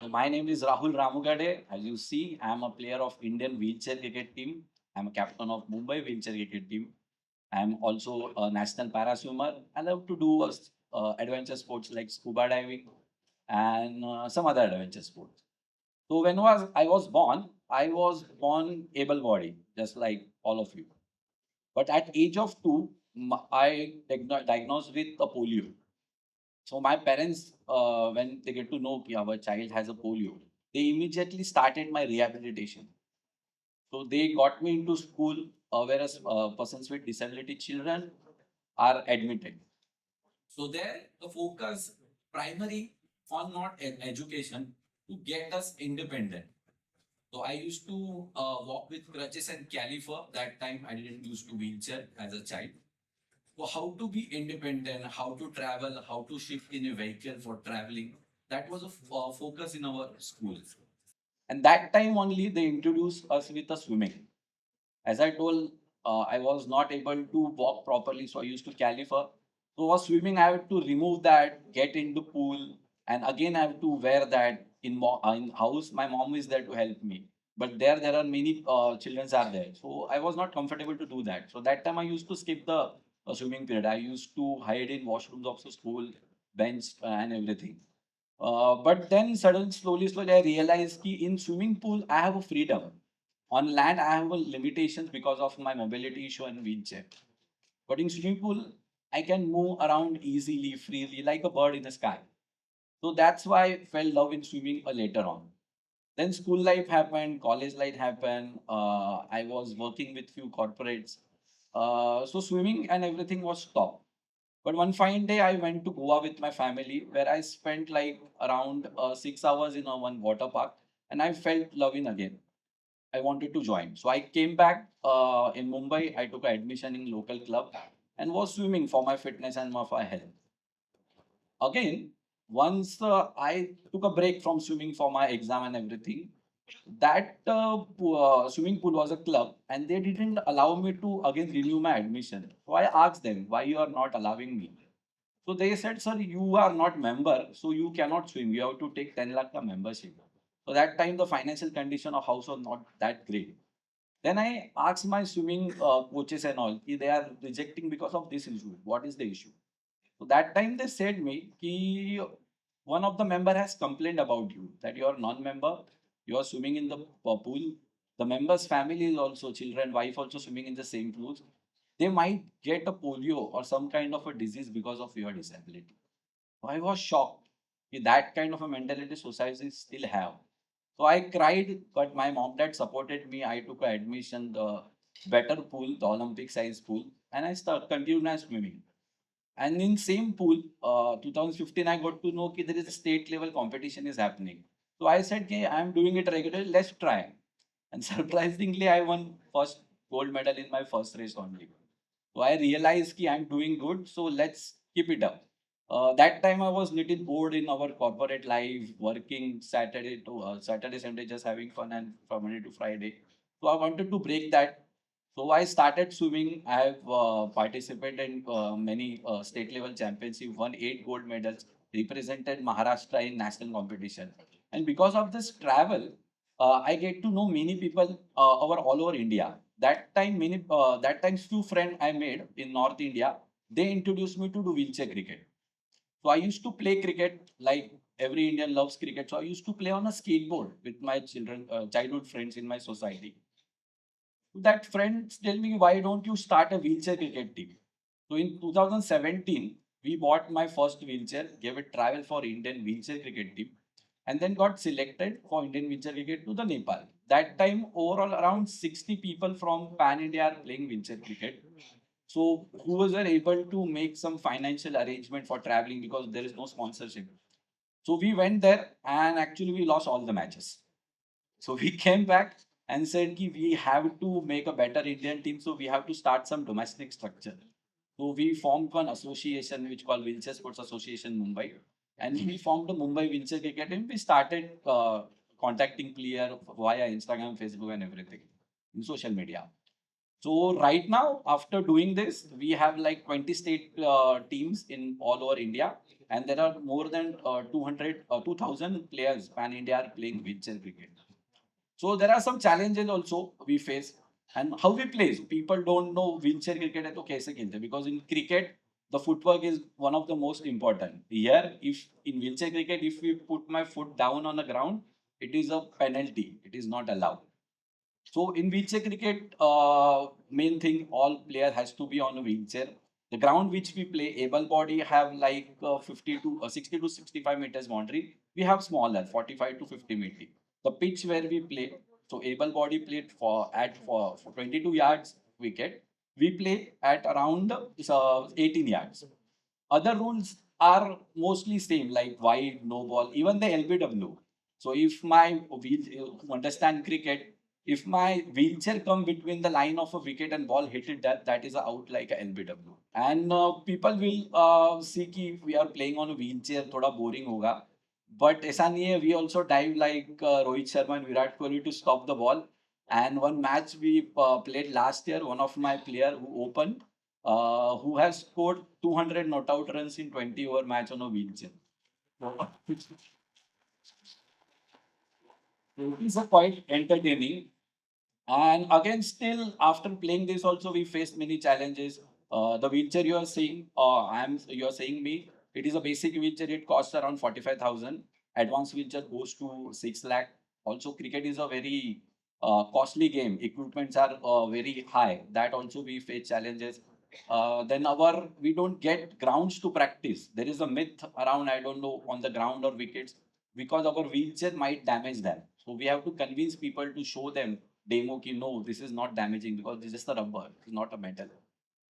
My name is Rahul Ramugade. As you see, I am a player of Indian wheelchair cricket team. I am a captain of Mumbai wheelchair cricket team. I am also a national para swimmer. I love to do adventure sports like scuba diving and some other adventure sports. So when I was born able-bodied, just like all of you. But at age of 2, I diagnosed with a polio. So my parents, when they get to know that our child has a polio, they immediately started my rehabilitation. So they got me into school, whereas persons with disability children are admitted. So there, the focus primary on not education to get us independent. So I used to walk with crutches and caliper. That time I didn't use to wheelchair as a child. So how to be independent, how to travel, how to shift in a vehicle for traveling. That was a focus in our school. And that time only they introduced us with a swimming. As I told, I was not able to walk properly, so I used to caliper. So was swimming, I have to remove that, get into pool, and again I have to wear that in house. My mom is there to help me, but there are many children are there, so I was not comfortable to do that. So that time I used to skip the swimming period. I used to hide in washrooms of the school bench and everything. But then suddenly, slowly, I realized that in swimming pool I have a freedom. On land, I have a limitations because of my mobility issue and wheelchair. But in swimming pool, I can move around easily, freely, like a bird in the sky. So that's why I fell love in swimming later on. Then school life happened, college life happened. I was working with few corporates. So swimming and everything was stopped. But one fine day, I went to Goa with my family, where I spent like around 6 hours in a one water park, and I felt loving again. I wanted to join. So I came back in Mumbai. I took admission in local club and was swimming for my fitness and for my health. Again, once I took a break from swimming for my exam and everything, that swimming pool was a club and they didn't allow me to again renew my admission. So I asked them, why you are not allowing me? So they said, sir, you are not member, so you cannot swim. You have to take 10 lakh ka membership. So that time the financial condition of house was not that great. Then I asked my swimming coaches and all, they are rejecting because of this issue. What is the issue? So that time they said me, ki one of the member has complained about you, that you are non-member, you are swimming in the pool. The member's family is also children, wife also swimming in the same pools. They might get a polio or some kind of a disease because of your disability. So I was shocked. That kind of a mentality society still have. So I cried, but my mom dad supported me. I took admission, the better pool, the Olympic size pool, and I continued my swimming. And in same pool, 2015, I got to know that there is a state level competition is happening. So I said, okay, I'm doing it regularly, let's try. And surprisingly, I won first gold medal in my first race only. So I realized that I'm doing good, so let's keep it up. That time I was little bored in our corporate life, working Saturday, Sunday, just having fun and from Monday to Friday. So I wanted to break that. So I started swimming. I have participated in many state level championships, won 8 gold medals, represented Maharashtra in national competition. And because of this travel, I get to know many people all over India. That time few friends I made in North India, they introduced me to do wheelchair cricket. So I used to play cricket like every Indian loves cricket. So I used to play on a skateboard with my childhood friends in my society. That friends tell me, why don't you start a wheelchair cricket team? So in 2017, we bought my first wheelchair, gave it trial for Indian wheelchair cricket team, and then got selected for Indian wheelchair cricket to the Nepal. That time, overall around 60 people from Pan India are playing wheelchair cricket. So who was able to make some financial arrangement for traveling because there is no sponsorship. So we went there and actually we lost all the matches. So we came back and said ki we have to make a better Indian team. So we have to start some domestic structure. So we formed one association which called Wheelchair Sports Association Mumbai. And we formed a Mumbai Wheelchair Cricket team. We started contacting player via Instagram, Facebook and everything in social media. So right now, after doing this, we have like 20 state teams in all over India. and there are more than 2,000 players pan India are playing wheelchair cricket. So there are some challenges also we face, and how we play. People don't know wheelchair cricket है तो कैसे खेलते, because in cricket the footwork is one of the most important. Here, if in wheelchair cricket, if we put my foot down on the ground, it is a penalty. It is not allowed. So in wheelchair cricket, main thing, all player has to be on a wheelchair. The ground which we play, able body have like 50 to 60 to 65 meters boundary. We have smaller, 45 to 50 meter. The pitch where we play, so able body played for 22 yards wicket. We play at around 18 yards. Other rules are mostly same, like wide, no ball, even the LBW. So if my wheel, understand cricket, if my wheelchair come between the line of a wicket and ball hit it, that is a out like a LBW. And people will see कि we are playing on a wheelchair, थोड़ा boring होगा. But ऐसा नहीं है, we also dive like Rohit Sharma and Virat Kohli to stop the ball. And one match we played last year, one of my player who opened, who has scored 200 not out runs in 20 over match on a wheelchair. It's a quite entertaining. And again, still after playing this, also we faced many challenges. The wheelchair you are saying, you are saying me, it is a basic wheelchair. It costs around 45,000. Advanced wheelchair goes to 6 lakh. Also, cricket is a very costly game. Equipments are very high. That also we face challenges. Then we don't get grounds to practice. There is a myth around, I don't know, on the ground or wickets, because our wheelchair might damage them. So we have to convince people to show them demo ki no, this is not damaging because this is the rubber, it's not a metal.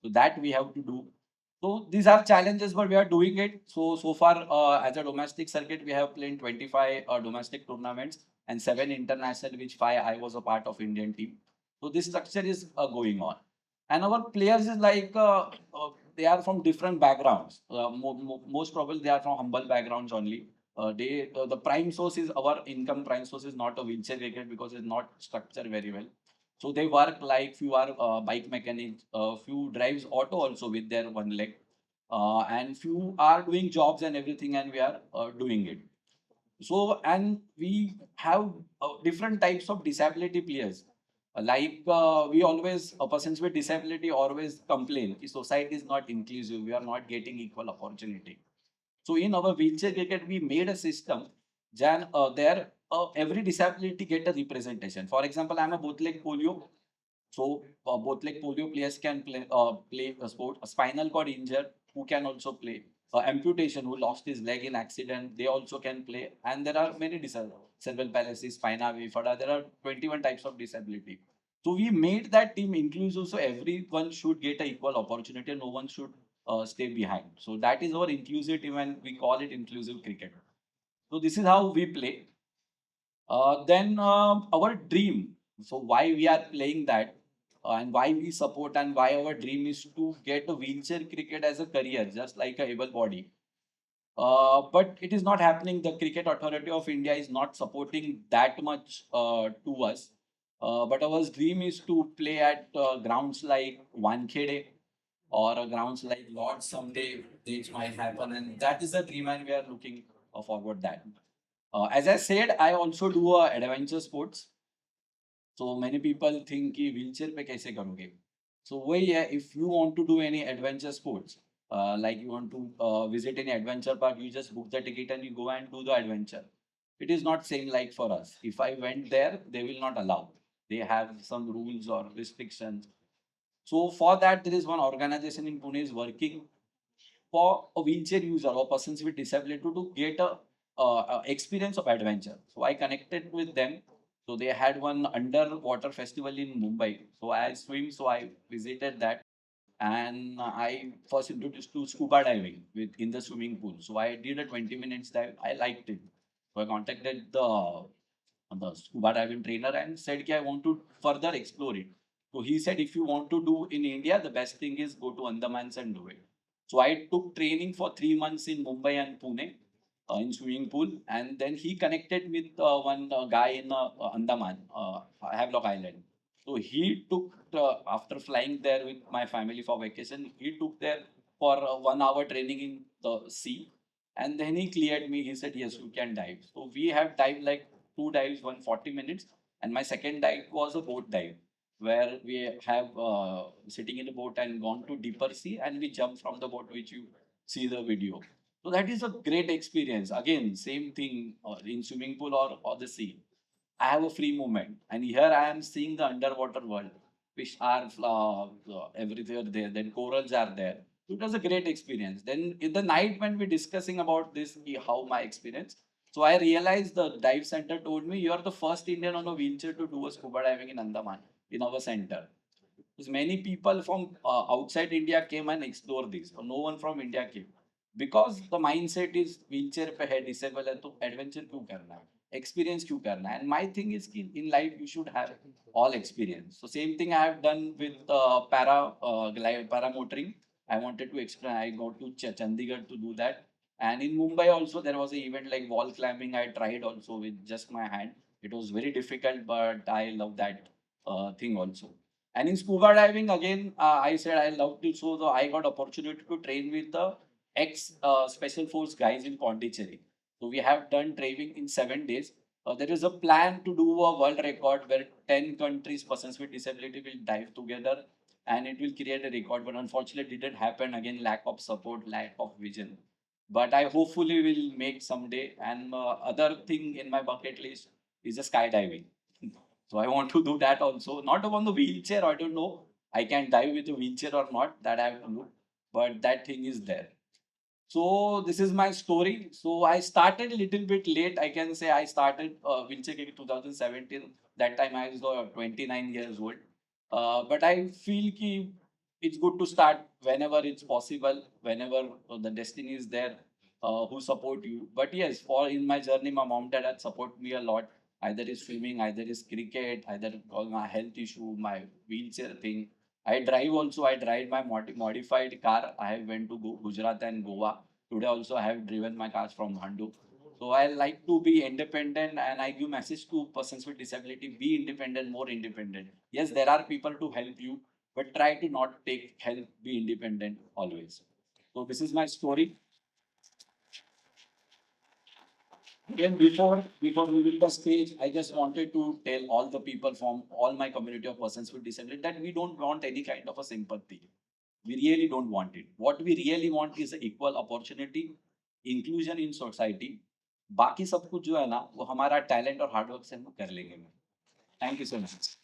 So that we have to do. So these are challenges, but we are doing it. So far, as a domestic circuit, we have played 25 domestic tournaments and 7 international, which 5 I was a part of Indian team. So this structure is going on. And our players is like, they are from different backgrounds. Most probably they are from humble backgrounds only. The prime source is our income. Prime source is not a wheelchair cricket because it's not structured very well. So they work like few are bike mechanics, few drives auto also with their one leg, and few are doing jobs and everything, and we are doing it. So, and we have different types of disability players. We always, persons with disability always complain, that society is not inclusive, we are not getting equal opportunity. So in our wheelchair cricket, we made a system, there every disability get a representation. For example, I am a both leg polio, so both leg polio players can play a sport. A spinal cord injured who can also play. Amputation who lost his leg in accident, they also can play. And there are many disabilities. Cerebral palsy, spina bifida. There are 21 types of disability. So we made that team inclusive, so everyone should get an equal opportunity and no one should stay behind. So that is our inclusive team and we call it inclusive cricket. So this is how we play. Then our dream. So why we are playing that and why we support and why our dream is to get a wheelchair cricket as a career, just like a able body. But it is not happening. The Cricket Authority of India is not supporting that much to us. But our dream is to play at grounds like Wankhede or grounds like Lords someday, which might happen. And that is the dream, and we are looking forward that. As I said, I also do adventure sports. So many people think कि wheelchair पे कैसे करोगे? So वही है, if you want to do any adventure sports, like you want to visit any adventure park, you just book the ticket and you go and do the adventure. It is not same like for us. If I went there, they will not allow. They have some rules or restrictions. So for that, there is one organization in Pune is working for a wheelchair user or persons with disability to get a experience of adventure. So I connected with them. So they had one underwater festival in Mumbai. So I swim, so I visited that, and I first introduced to scuba diving with in the swimming pool. So I did a 20 minutes dive. I liked it. So I contacted the scuba diving trainer and said, I want to further explore it. So he said, if you want to do in India, the best thing is go to Andamans and do it. So I took training for 3 months in Mumbai and Pune in swimming pool, and then he connected with one guy in Andaman, Havelock Island. So he took after flying there with my family for vacation, he took there for 1 hour training in the sea, And then he cleared me. He said, yes, you can dive. So we have dived like two dives, 140 minutes. And my second dive was a boat dive where we have sitting in a boat and gone to deeper sea and we jump from the boat, which you see the video. So that is a great experience. Again, same thing in swimming pool or the sea. I have a free movement, and here I am seeing the underwater world. Fish are everywhere there. Then corals are there. It was a great experience. Then in the night when we discussing about this, how my experience. So I realized the dive center told me you are the first Indian on a wheelchair to do a scuba diving in Andaman in our center. Because many people from outside India came and explored this, but no one from India came. Because the mindset is wheelchair पे है disabled है तो adventure क्यों करना है, experience क्यों करना है, and my thing is कि in life you should have all experience. So same thing I have done with paramotoring. I wanted to explain. I go to Chandigarh to do that, and in Mumbai also there was an event like wall climbing. I tried also with just my hand. It was very difficult, but I love that thing also. And in scuba diving, again, I said I love to. So I got opportunity to train with the ex special force guys in Pondicherry. So we have done training in 7 days. There is a plan to do a world record where 10 countries, persons with disability will dive together and it will create a record. But unfortunately, it didn't happen. Again, lack of support, lack of vision. But I hopefully will make someday. And other thing in my bucket list is a skydiving. So I want to do that also. Not on the wheelchair. I don't know. I can dive with a wheelchair or not. That I have to look. But that thing is there. So this is my story. So I started a little bit late. I can say I started wheelchair in 2017. That time I was 29 years old. But I feel ki it's good to start whenever it's possible, whenever the destiny is there, who support you. But yes, for in my journey, my mom dad had support me a lot. Either is swimming, either is cricket, either my health issue, my wheelchair thing. I drive also. I drive my modified car. I went to Gujarat and Goa. Today also I have driven my cars from Handu. So I like to be independent and I give message to persons with disability, be independent, more independent. Yes, there are people to help you, but try to not take help, be independent always. So this is my story. Again, before we leave the stage, I just wanted to tell all the people from all my community of persons with disability that we don't want any kind of a sympathy. We really don't want it. What we really want is equal opportunity, inclusion in society. बाकी सब कुछ जो है ना वो हमारा talent और hard work से हम कर लेंगे. Thank you so much.